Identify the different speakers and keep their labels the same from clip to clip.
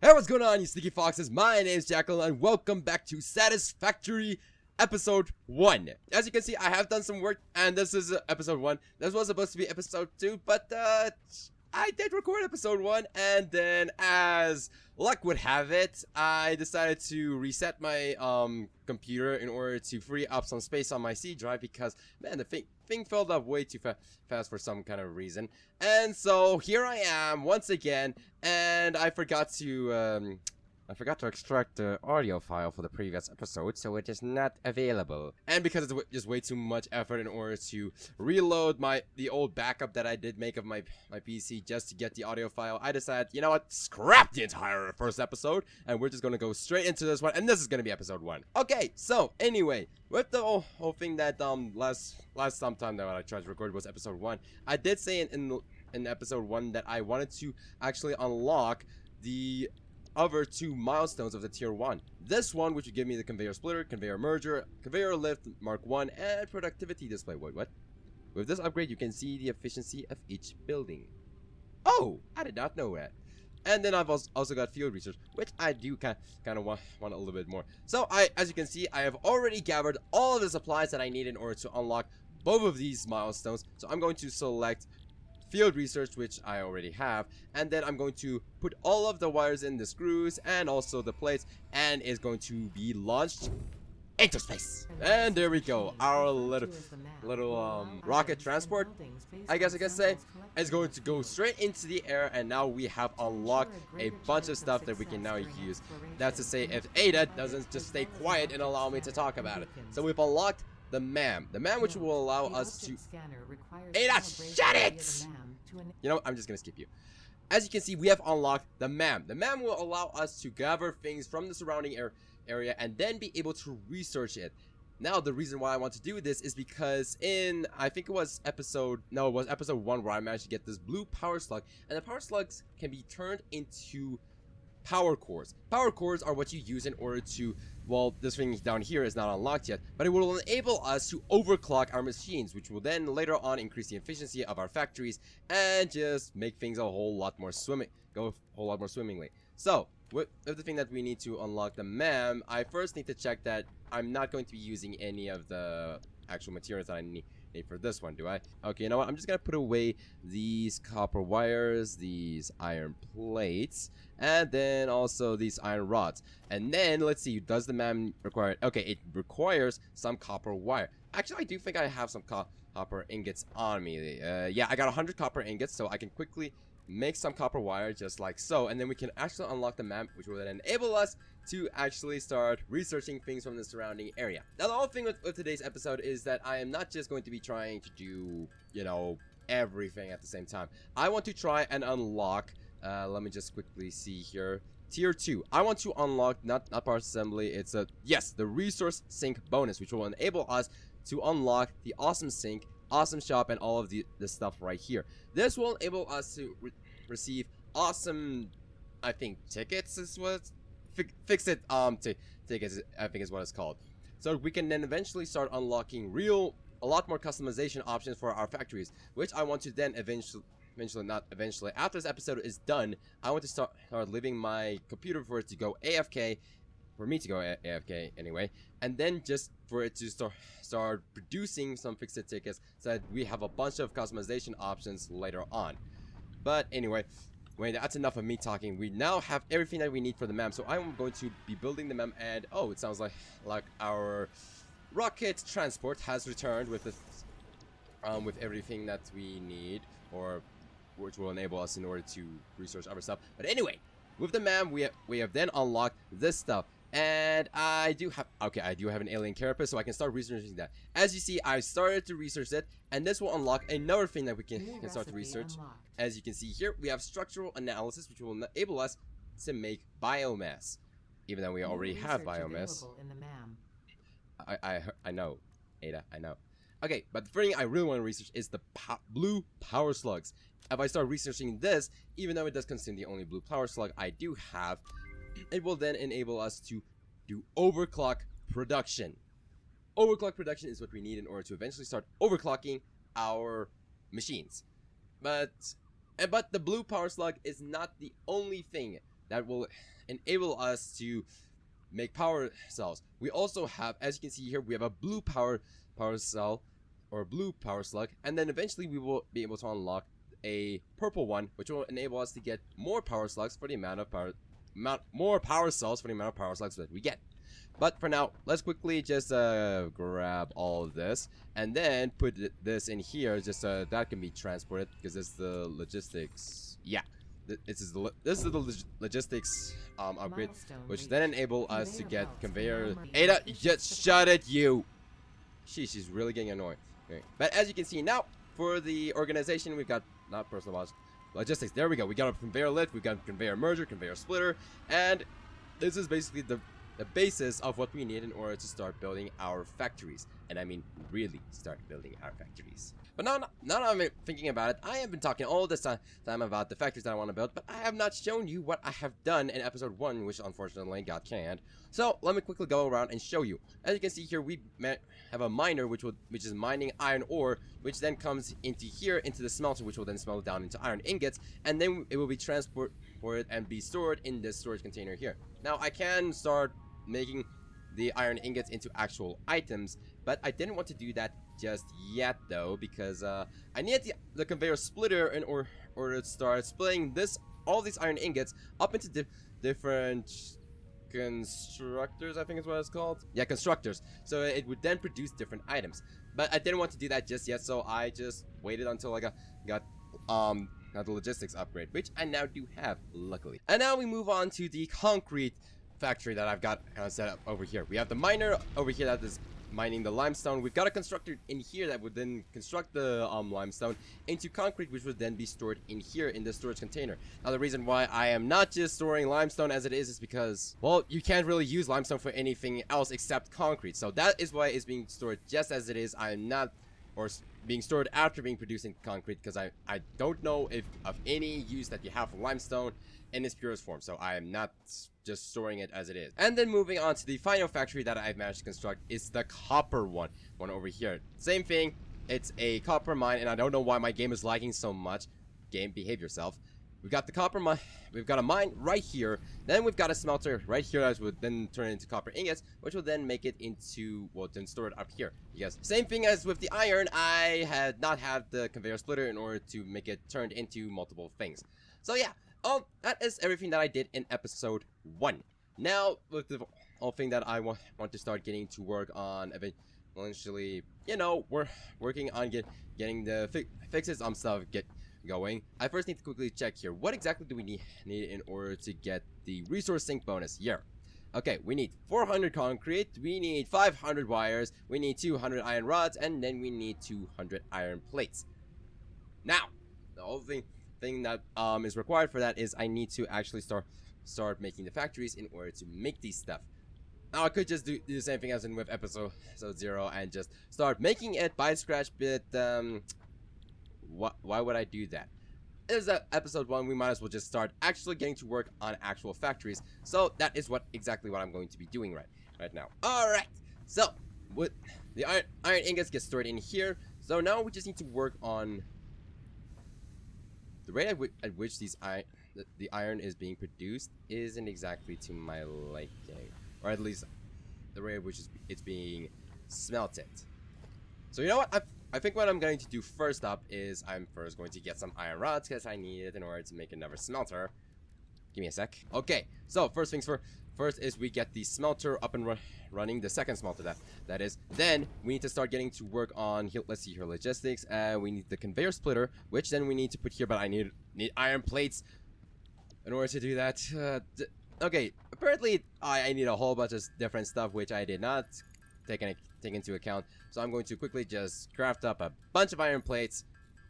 Speaker 1: Hey, what's going on, you sneaky foxes? My name's Jackal, and welcome back to Satisfactory Episode 1. As you can see, I have done some work, and this is Episode 1. This was supposed to be Episode 2, but, I did record Episode 1, and then, as luck would have it, I decided to reset my, computer in order to free up some space on my C drive, because, man, the thing filled up way too fast for some kind of reason. And so, here I am, once again, and I forgot to extract the audio file for the previous episode, so it is not available. And because it's just way too much effort in order to reload the old backup that I did make of my PC just to get the audio file, I decided, you know what, scrap the entire first episode, and we're just gonna go straight into this one, and this is gonna be episode 1. Okay, so anyway, with the whole thing that last sometime that I tried to record was episode 1, I did say in episode 1 that I wanted to actually unlock the other 2 milestones of the tier 1. This one, which would give me the conveyor splitter, conveyor merger, conveyor lift Mark 1, and productivity display. Wait, what? With this upgrade, you can see the efficiency of each building. Oh, I did not know that. And then I've also got field research, which I do kind of want a little bit more. So as you can see, I have already gathered all of the supplies that I need in order to unlock both of these milestones. So I'm going to select field research, which I already have, and then I'm going to put all of the wires in the screws and also the plates, and it's going to be launched into space. And there we go, our little rocket transport, I guess I can say, is going to go straight into the air, and now we have unlocked a bunch of stuff that we can now use. That's to say, if Ada doesn't just stay quiet and allow me to talk about it. So we've unlocked the MAM which will allow us to... Ada, shut it! You know what? I'm just gonna skip you. As you can see, we have unlocked the MAM. The MAM will allow us to gather things from the surrounding area and then be able to research it. Now, the reason why I want to do this is because I think it was episode 1 where I managed to get this blue power slug, and the power slugs can be turned into power cores. Power cores are what you use in order to, well, this thing down here is not unlocked yet, but it will enable us to overclock our machines, which will then later on increase the efficiency of our factories and just make things a whole lot more swimmingly. So, with the thing that we need to unlock the MAM, I first need to check that I'm not going to be using any of the actual materials that I need for this one, do I? Okay, you know what? I'm just gonna put away these copper wires, these iron plates, and then also these iron rods. And then let's see, does the MAM require? Okay, it requires some copper wire. Actually, I do think I have some copper ingots on me. Yeah, I got 100 copper ingots, so I can quickly make some copper wire just like so, and then we can actually unlock the MAM, which will then enable us to actually start researching things from the surrounding area. Now, the whole thing with today's episode is that I am not just going to be trying to do, you know, everything at the same time. I want to try and unlock, let me just quickly see here, tier 2. I want to unlock not part assembly, it's the resource sink bonus, which will enable us to unlock the awesome sink, awesome shop, and all of the stuff right here. This will enable us to receive awesome, I think, tickets is what fix-it tickets, I think is what it's called. So we can then eventually start unlocking a lot more customization options for our factories, which I want to then after this episode is done, I want to start leaving my computer for it to go AFK, for me to go AFK anyway, and then just for it to start producing some fix-it tickets so that we have a bunch of customization options later on. But anyway, wait, that's enough of me talking. We now have everything that we need for the MAM, so I'm going to be building the MAM, and oh, it sounds like our rocket transport has returned with everything that we need, or which will enable us in order to research other stuff. But anyway, with the MAM, we have then unlocked this stuff. And I do have an alien carapace, so I can start researching that. As you see, I started to research it, and this will unlock another thing that we can start to research. As you can see here, we have structural analysis, which will enable us to make biomass, even though we already have biomass. I know, Ada, I know. Okay, but the first thing I really want to research is the blue power slugs. If I start researching this, even though it does consume the only blue power slug I do have, it will then enable us to do overclock production. Overclock production is what we need in order to eventually start overclocking our machines. But the blue power slug is not the only thing that will enable us to make power cells. We also have, as you can see here, we have a blue power cell or blue power slug, and then eventually we will be able to unlock a purple one, which will enable us to get more power slugs for the amount of more power cells for the amount of power slugs that we get. But for now, let's quickly just grab all of this and then put this in here, just so that can be transported, because this is the logistics. Yeah, this is the logistics upgrade, which then enable us to get conveyor. Ada, just shut it, you. She's really getting annoying. Okay. But as you can see now, for the organization, we've got not personal logistics. There we go. We got a conveyor lift, we've got a conveyor merger, conveyor splitter, and this is basically the basis of what we need in order to start building our factories. And I mean really start building our factories. But now I'm thinking about it, I have been talking all this time about the factories that I want to build, but I have not shown you what I have done in episode 1, which unfortunately got canned. So let me quickly go around and show you. As you can see here, we have a miner which is mining iron ore, which then comes into here into the smelter, which will then smelt down into iron ingots, and then it will be transported and be stored in this storage container here. Now I can start making the iron ingots into actual items, but I didn't want to do that just yet though, because I need the conveyor splitter in order to start splitting all these iron ingots up into different constructors, I think is what it's called. Yeah, constructors. So it would then produce different items. But I didn't want to do that just yet, so I just waited until I got the logistics upgrade, which I now do have, luckily. And now we move on to the concrete factory that I've got kind of set up over here. We have the miner over here that is mining the limestone. We've got a constructor in here that would then construct the limestone into concrete, which would then be stored in here in the storage container. Now the reason why I am not just storing limestone as it is because, well, you can't really use limestone for anything else except concrete. So that is why it's being stored just as it is. I am not, or being stored after being produced in concrete, because I don't know of any use that you have for limestone in its purest form, so I am not just storing it as it is. And then moving on to the final factory that I've managed to construct is the copper one over here. Same thing, it's a copper mine, and I don't know why my game is lagging so much. Game, behave yourself. We've got the copper mine, we've got a mine right here, then we've got a smelter right here that would then turn into copper ingots, which will then make it into, well, then store it up here. Yes, same thing as with the iron, I had not had the conveyor splitter in order to make it turned into multiple things. So yeah, that is everything that I did in episode 1. Now, with the whole thing that I want to start getting to work on eventually, you know, we're working on getting the fixes stuff going. I first need to quickly check here. What exactly do we need in order to get the resource sink bonus? Yeah. Okay, we need 400 concrete, we need 500 wires, we need 200 iron rods, and then we need 200 iron plates. Now, the whole thing that is required for that is I need to actually start making the factories in order to make these stuff. Now I could just do the same thing as in with episode 0 and just start making it by scratch, but why would I do that? This is episode 1, we might as well just start actually getting to work on actual factories. So that is exactly what I'm going to be doing right now. Alright, so with the iron ingots get stored in here, so now we just need to work on the rate at which the iron is being produced isn't exactly to my liking, or at least the rate at which it's being smelted. So you know what? I think what I'm going to do first up is I'm first going to get some iron rods, because I need it in order to make another smelter. Give me a sec. Okay, so first things first is we get the smelter up and running, the second smelter that is. Then we need to start getting to work on, let's see here, logistics. We need the conveyor splitter, which then we need to put here, but I need iron plates in order to do that. Okay, apparently I need a whole bunch of different stuff, which I did not take into account. So I'm going to quickly just craft up a bunch of iron plates.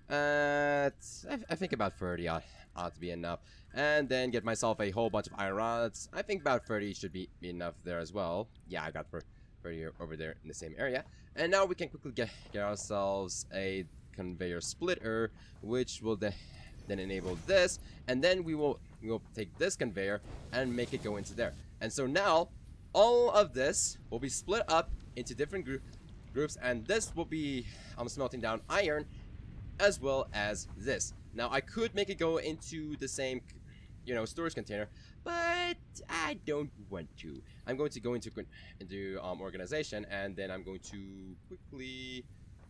Speaker 1: I think about 30 ought to be enough. And then get myself a whole bunch of iron rods. I think about 30 should be enough there as well. Yeah, I got 30 over there in the same area. And now we can quickly get ourselves a conveyor splitter, which will then enable this. And then we will take this conveyor and make it go into there. And so now all of this will be split up into different groups, and this will be smelting down iron as well as this. Now I could make it go into the same, you know, storage container, but I don't want to. I'm going to go into organization, and then I'm going to quickly,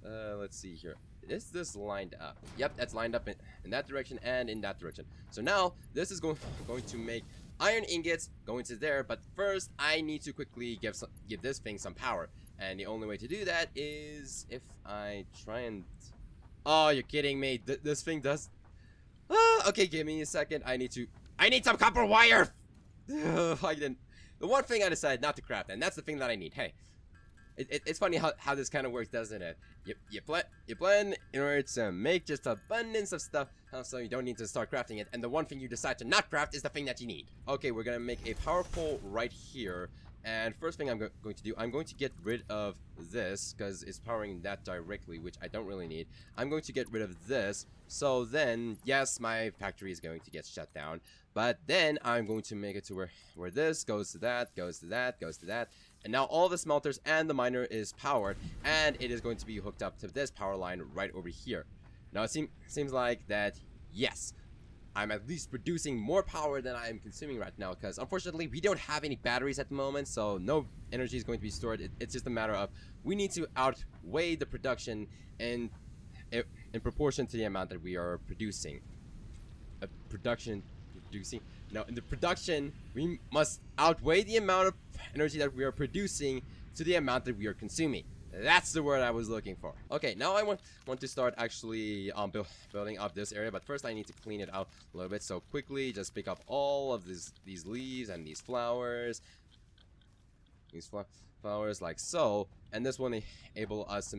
Speaker 1: let's see here. Is this lined up? Yep, that's lined up in that direction and in that direction. So now this is going to make iron ingots go into there, but first I need to quickly give this thing some power, and the only way to do that is if I try and. Oh, you're kidding me! This thing does. Okay, give me a second. I need some copper wire. I didn't. The one thing I decided not to craft, and that's the thing that I need. Hey, it's funny how this kind of works, doesn't it? You plan in order to make just abundance of stuff, so you don't need to start crafting it. And the one thing you decide to not craft is the thing that you need. Okay, we're gonna make a power pole right here. And first thing I'm going to do, I'm going to get rid of this because it's powering that directly, which I don't really need. I'm going to get rid of this. So then, yes, my factory is going to get shut down. But then I'm going to make it to where this goes to that, goes to that, goes to that. And now all the smelters and the miner is powered, and it is going to be hooked up to this power line right over here. Now it seems like that, yes, I'm at least producing more power than I am consuming right now, because unfortunately we don't have any batteries at the moment, so no energy is going to be stored. It's just a matter of we need to outweigh the production in proportion to the amount that we are producing. No, in the production, we must outweigh the amount of energy that we are producing to the amount that we are consuming. That's the word I was looking for. Okay, now I want to start actually building up this area, but first I need to clean it out a little bit. So quickly, just pick up all of these leaves and these flowers. Flowers like so, and this will enable us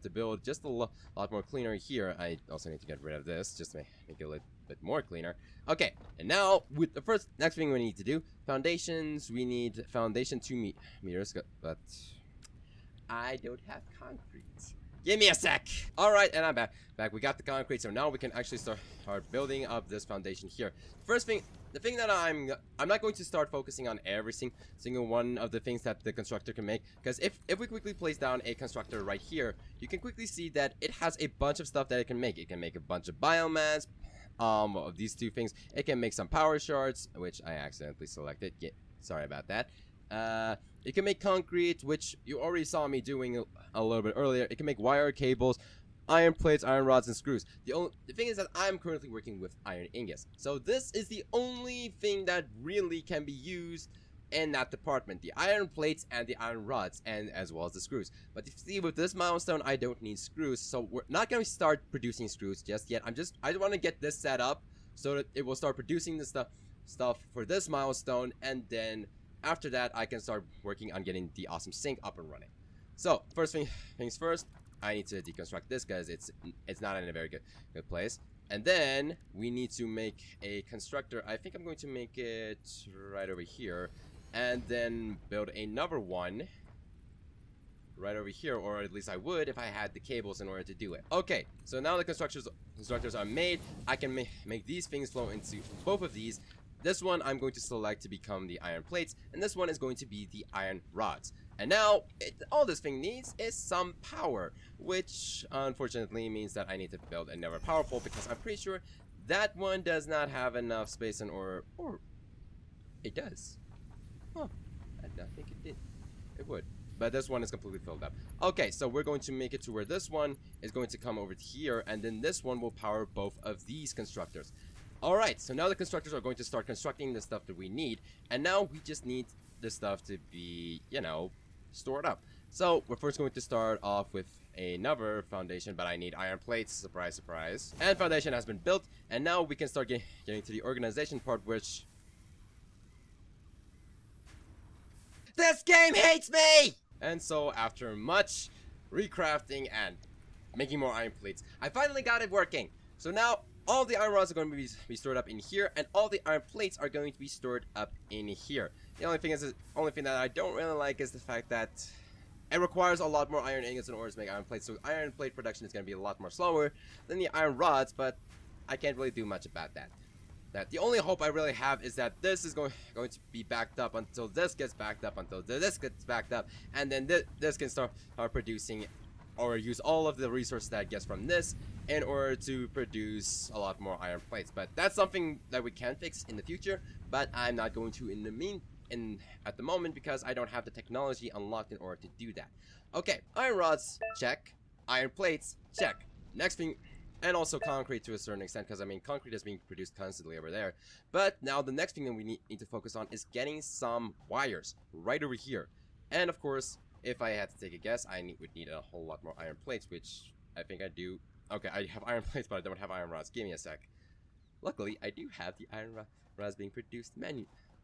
Speaker 1: to build just a lot more cleaner here. I also need to get rid of this just to make it a little bit more cleaner. Okay, and now with the next thing we need to do, foundations. We need foundation 2 meters, but I don't have concrete. Give me a sec. All right, and I'm back. We got the concrete, so now we can actually start building up this foundation here. First thing, the thing that I'm not going to start focusing on every single one of the things that the constructor can make, because if we quickly place down a constructor right here, you can quickly see that it has a bunch of stuff that it can make. It can make a bunch of biomass, of these two things. It can make some power shards, which I accidentally selected. Sorry about that. It can make concrete, which you already saw me doing a little bit earlier. It can make wire, cables, iron plates, iron rods, and screws. The thing is that I'm currently working with iron ingots. So this is the only thing that really can be used in that department. The iron plates and the iron rods, and as well as the screws. But you see, with this milestone, I don't need screws. So we're not going to start producing screws just yet. I want to get this set up so that it will start producing the stuff for this milestone, and then after that, I can start working on getting the awesome sink up and running. So, first things first, I need to deconstruct this because it's not in a very good place. And then we need to make a constructor. I think I'm going to make it right over here, and then build another one right over here, or at least I would if I had the cables in order to do it. Okay, so now the constructors are made. I can make these things flow into both of these. This one I'm going to select to become the iron plates, and this one is going to be the iron rods. And now, all this thing needs is some power, which unfortunately means that I need to build another power pole, because I'm pretty sure that one does not have enough space or it does. Huh, I don't think it did. It would. But this one is completely filled up. Okay, so we're going to make it to where this one is going to come over here, and then this one will power both of these constructors. Alright, so now the constructors are going to start constructing the stuff that we need, and now we just need the stuff to be, stored up. So we're first going to start off with another foundation, but I need iron plates, surprise, surprise. And foundation has been built, and now we can start getting to the organization part, which... This game hates me! And so after much recrafting and making more iron plates, I finally got it working. So now all the iron rods are going to be stored up in here, and all the iron plates are going to be stored up in here. The only thing that I don't really like is the fact that it requires a lot more iron ingots in order to make iron plates. So iron plate production is going to be a lot more slower than the iron rods, but I can't really do much about that. The only hope I really have is that this is going to be backed up until this gets backed up, until this gets backed up, and then this can start producing or use all of the resources that it gets from this in order to produce a lot more iron plates. But that's something that we can fix in the future, but I'm not going to at the moment because I don't have the technology unlocked in order to do that. Okay, iron rods, check. Iron plates, check. Next thing, and also concrete to a certain extent, because I mean concrete is being produced constantly over there. But now the next thing that we need to focus on is getting some wires right over here. And of course, if I had to take a guess, would need a whole lot more iron plates, which I think I do. Okay, I have iron plates, but I don't have iron rods. Give me a sec. Luckily, I do have the iron rods being produced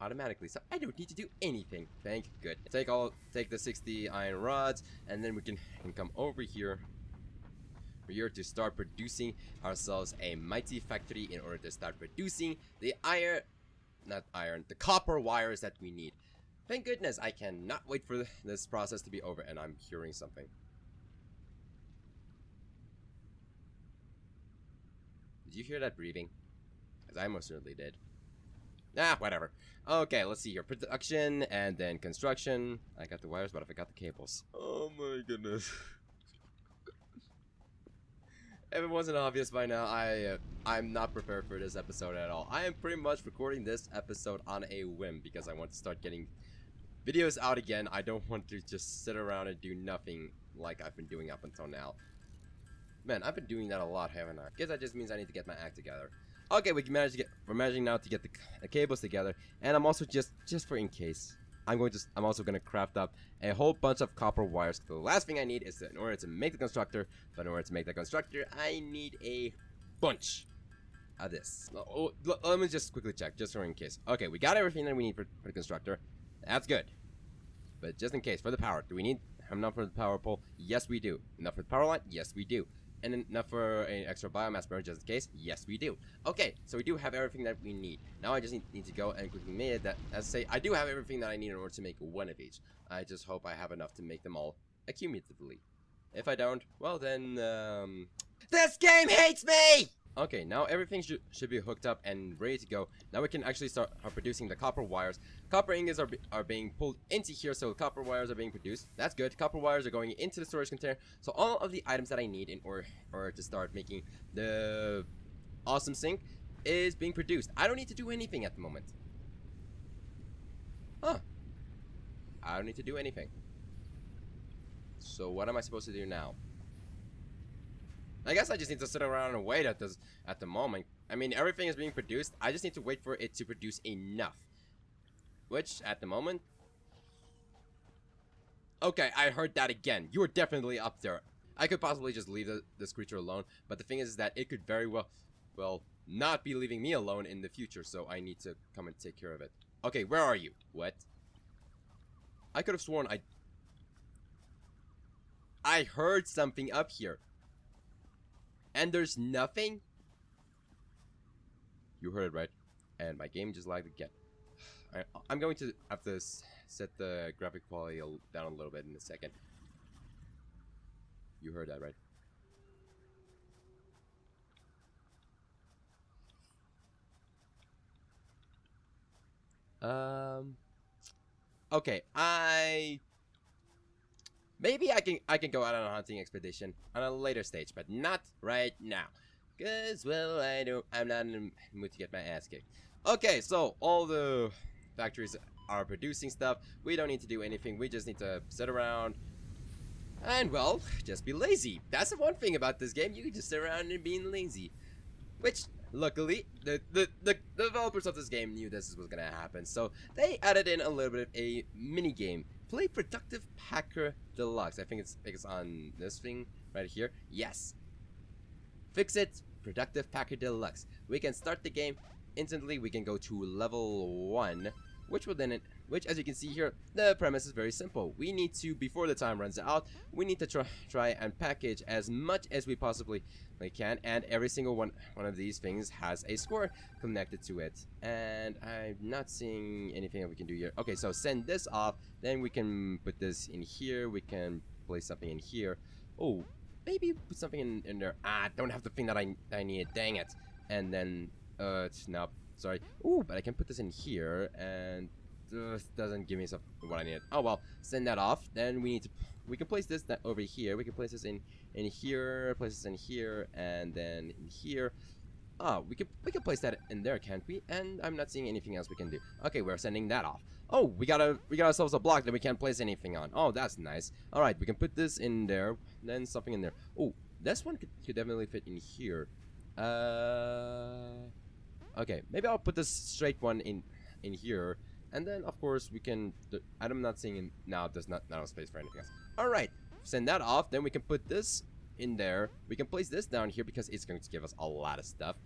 Speaker 1: automatically, so I don't need to do anything. Thank goodness. Take the 60 iron rods, and then we can come over here. We're here to start producing ourselves a mighty factory in order to start producing the the copper wires that we need. Thank goodness, I cannot wait for this process to be over, and I'm hearing something. Did you hear that breathing? Because I most certainly did. Ah, whatever. Okay, let's see here. Production, and then construction. I got the wires, but I forgot the cables. Oh my goodness. If it wasn't obvious by now, I'm not prepared for this episode at all. I am pretty much recording this episode on a whim because I want to start getting videos out again. I don't want to just sit around and do nothing like I've been doing up until now. Man, I've been doing that a lot, haven't I? Guess that just means I need to get my act together. Okay, we're managing now to get the cables together, and I'm also just for in case, I'm also gonna craft up a whole bunch of copper wires. The last thing I need is in order to make the constructor, but in order to make the constructor, I need a bunch of this. Let me just quickly check, just for in case. Okay, we got everything that we need for the constructor. That's good. But just in case, for the power, do we need enough for the power pole? Yes, we do. Enough for the power line? Yes, we do. And enough for an extra biomass burner just in case? Yes, we do. Okay, so we do have everything that we need. Now I just need to go and quickly make that. I do have everything that I need in order to make one of each. I just hope I have enough to make them all accumulatively. If I don't, well then, this game hates me! Okay, now everything should be hooked up and ready to go. Now we can actually start producing the copper wires. Copper ingots are being pulled into here, so copper wires are being produced. That's good. Copper wires are going into the storage container. So all of the items that I need in order to start making the awesome sink is being produced. I don't need to do anything at the moment. Huh. I don't need to do anything. So what am I supposed to do now? I guess I just need to sit around and wait at the moment. I mean, everything is being produced. I just need to wait for it to produce enough. Which, at the moment... Okay, I heard that again. You are definitely up there. I could possibly just leave this creature alone, but the thing is that it could very well, not be leaving me alone in the future, so I need to come and take care of it. Okay, where are you? What? I could have sworn I heard something up here. And there's nothing? You heard it right. And my game just lagged again. I'm going to have to set the graphic quality down a little bit in a second. You heard that right. Okay, maybe I can go out on a hunting expedition on a later stage, but not right now. Cause well, I'm not in the mood to get my ass kicked. Okay, so all the factories are producing stuff. We don't need to do anything. We just need to sit around and, well, just be lazy. That's the one thing about this game. You can just sit around and being lazy. Which, luckily, the developers of this game knew this was gonna happen. So they added in a little bit of a mini game. Play Productive Packer Deluxe. I think it's on this thing right here. Yes. Fix it. Productive Packer Deluxe. We can start the game instantly. We can go to level 1, which as you can see here, the premise is very simple. We need to, before the time runs out, we need to try and package as much as we possibly can, and every single one of these things has a score connected to it. And I'm not seeing anything that we can do here. Okay, so send this off, then we can put this in here. We can place something in here. Oh, maybe put something in there. Don't have the thing that I need. Dang it. And then no, sorry. Ooh, but I can put this in here, and doesn't give me what I need. Oh well, send that off. Then we can place this over here. We can place this in here, place this in here, and then in here. Oh, we can place that in there, can't we? And I'm not seeing anything else we can do. Okay, we're sending that off. Oh, we got ourselves a block that we can't place anything on. Oh, that's nice. All right, we can put this in there, then something in there. Oh, this one could definitely fit in here. Okay, maybe I'll put this straight one in here, and then of course we can. I'm not seeing now. There's not space for anything else. All right, send that off. Then we can put this in there. We can place this down here because it's going to give us a lot of stuff,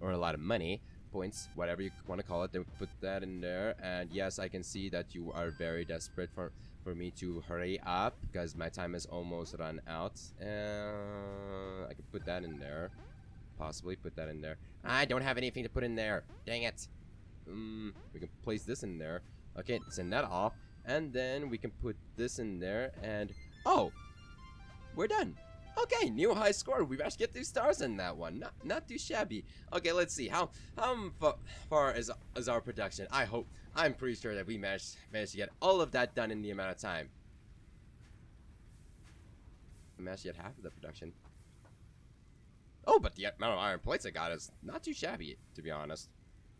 Speaker 1: or a lot of money, points, whatever you want to call it. Then we put that in there. And yes, I can see that you are very desperate for me to hurry up because my time is almost run out. I can put that in there. Possibly put that in there. I don't have anything to put in there. Dang it. We can place this in there. Okay, send that off. And then we can put this in there. And oh, we're done. Okay, new high score. We've actually get 2 stars in that one. Not too shabby. Okay, let's see. How far is our production? I'm pretty sure that we managed to get all of that done in the amount of time. We managed to get half of the production. Oh, but the amount of iron plates I got is not too shabby, to be honest.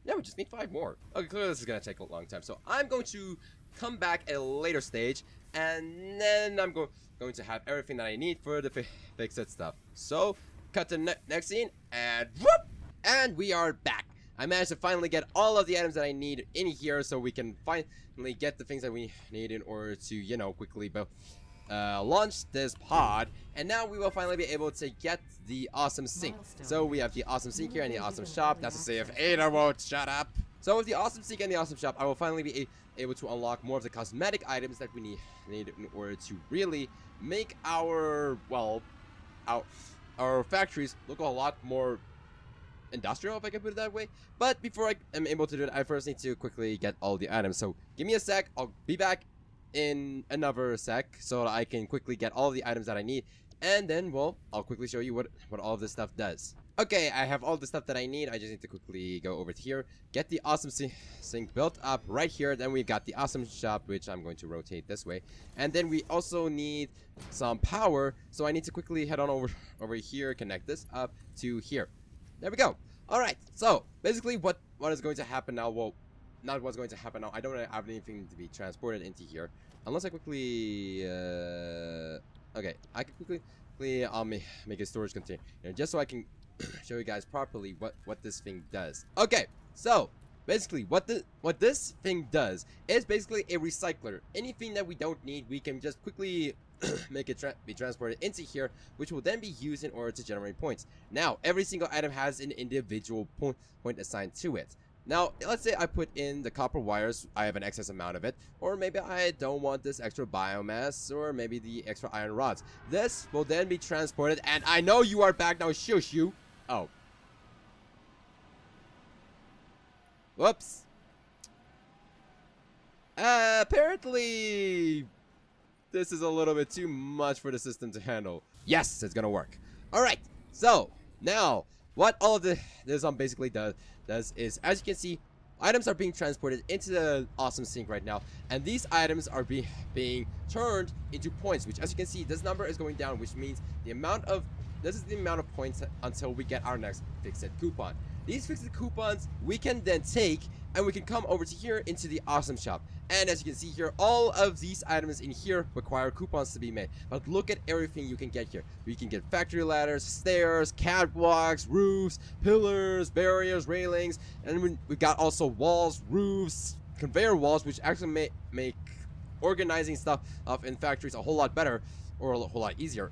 Speaker 1: Yeah, we just need 5 more. Okay, clearly this is gonna take a long time. So I'm going to come back at a later stage, and then I'm going to have everything that I need for the fix-it stuff. So, cut to next scene, and whoop! And we are back. I managed to finally get all of the items that I need in here, so we can finally get the things that we need in order to, you know, quickly launch this pod. And now we will finally be able to get the awesome sink. So we have the awesome sink here and the awesome shop. That's to say if Ada won't shut up. So with the awesome sink and the awesome shop, I will finally be able to unlock more of the cosmetic items that we need in order to really make our factories look a lot more industrial, if I can put it that way. But before I am able to do it, I first need to quickly get all the items. So give me a sec. I'll be back in another sec so that I can quickly get all the items that I need. And then, well, I'll quickly show you what all of this stuff does. Okay, I have all the stuff that I need. I just need to quickly go over to here, get the awesome sink built up right here. Then we've got the awesome shop, which I'm going to rotate this way. And then we also need some power. So I need to quickly head on over here, connect this up to here. There we go. All right. So basically what is going to happen now? Well, not what's going to happen now. I don't have anything to be transported into here. Unless I quickly... okay, I can quickly make a storage container just so I can show you guys properly what this thing does. Okay, so basically what this thing does is basically a recycler. Anything that we don't need, we can just quickly make it be transported into here, which will then be used in order to generate points. Now, every single item has an individual point assigned to it. Now, let's say I put in the copper wires, I have an excess amount of it, or maybe I don't want this extra biomass, or maybe the extra iron rods. This will then be transported, and I know you are back now, shush you. Oh. Whoops. Apparently, this is a little bit too much for the system to handle. Yes, it's gonna work. Alright, so, now, what all of this basically does is, as you can see, items are being transported into the awesome sink right now, and these items are being turned into points, which, as you can see, this number is going down, which means this is the amount of points until we get our next fix-it coupon. These fix-it coupons we can then take, and we can come over to here into the awesome shop. And as you can see here, all of these items in here require coupons to be made. But look at everything you can get here. We can get factory ladders, stairs, catwalks, roofs, pillars, barriers, railings, and we've got also walls, roofs, conveyor walls, which actually make organizing stuff up in factories a whole lot better, or a whole lot easier,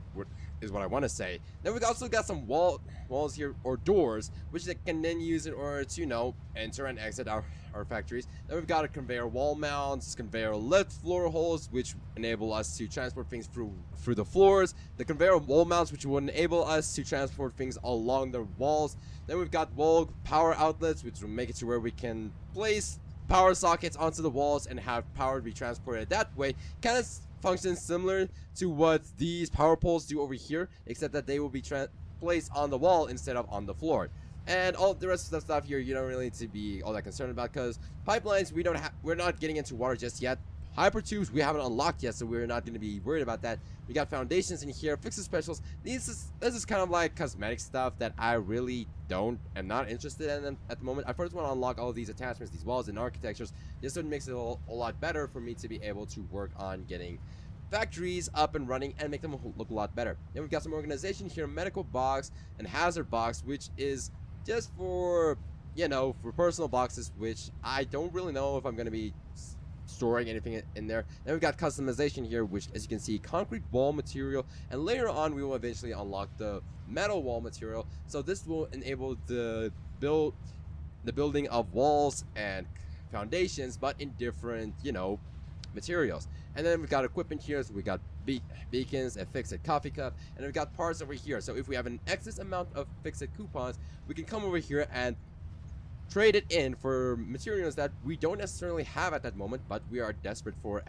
Speaker 1: is what I want to say. Then we've also got some walls here, or doors, which they can then use in order to, you know, enter and exit our factories. Then we've got a conveyor wall mounts, conveyor lift floor holes, which enable us to transport things through the floors. The conveyor wall mounts, which will enable us to transport things along the walls. Then we've got wall power outlets, which will make it to where we can place power sockets onto the walls and have power be transported that way. Kind of functions similar to what these power poles do over here, except that they will be placed on the wall instead of on the floor. And all the rest of the stuff here, you don't really need to be all that concerned about, because pipelines, we're not getting into water just yet. Hyper tubes we haven't unlocked yet, so we're not going to be worried about that. We got foundations in here, fixes specials. This is kind of like cosmetic stuff that I really am not interested in at the moment. I first want to unlock all of these attachments, these walls and architectures. This one makes it a lot better for me to be able to work on getting factories up and running and make them look a lot better. Then we've got some organization here, medical box and hazard box, which is just for, you know, for personal boxes, which I don't really know if I'm going to be storing anything in there. Then we've got customization here, which, as you can see, concrete wall material, and later on we will eventually unlock the metal wall material. So this will enable the building of walls and foundations, but in different, you know, materials. And then we've got equipment here, so we got beacons, a fix-it coffee cup, and we've got parts over here. So if we have an excess amount of fix-it coupons, we can come over here and trade it in for materials that we don't necessarily have at that moment, but we are desperate for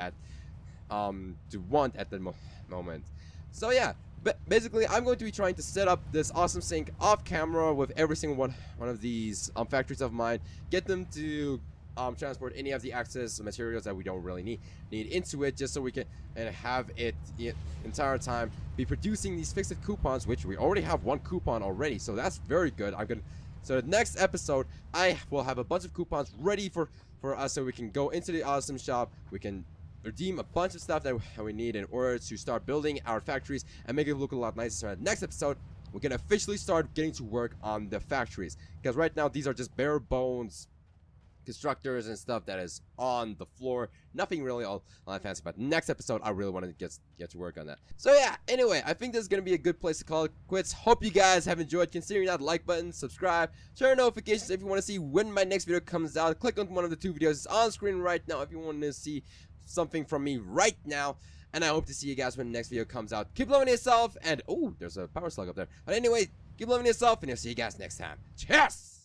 Speaker 1: to want at the moment. So yeah, but basically I'm going to be trying to set up this awesome sink off camera with every single one of these factories of mine, get them to transport any of the excess materials that we don't really need into it, just so we can have it the entire time be producing these fix-it coupons, which we already have one coupon already, so that's very good. So the next episode, I will have a bunch of coupons ready for us, so we can go into the awesome shop. We can redeem a bunch of stuff that we need in order to start building our factories and make it look a lot nicer. So in the next episode, we can officially start getting to work on the factories, because right now these are just bare bones constructors and stuff that is on the floor. Nothing really all that fancy, but next episode I really want to get to work on that. So yeah, anyway, I think this is gonna be a good place to call it quits. Hope you guys have enjoyed. Considering that like button, subscribe, turn on notifications if you want to see when my next video comes out. Click on one of the two videos on screen right now if you want to see something from me right now. And I hope to see you guys when the next video comes out. Keep loving yourself, and oh, there's a power slug up there. But anyway, keep loving yourself, and I'll see you guys next time. Cheers!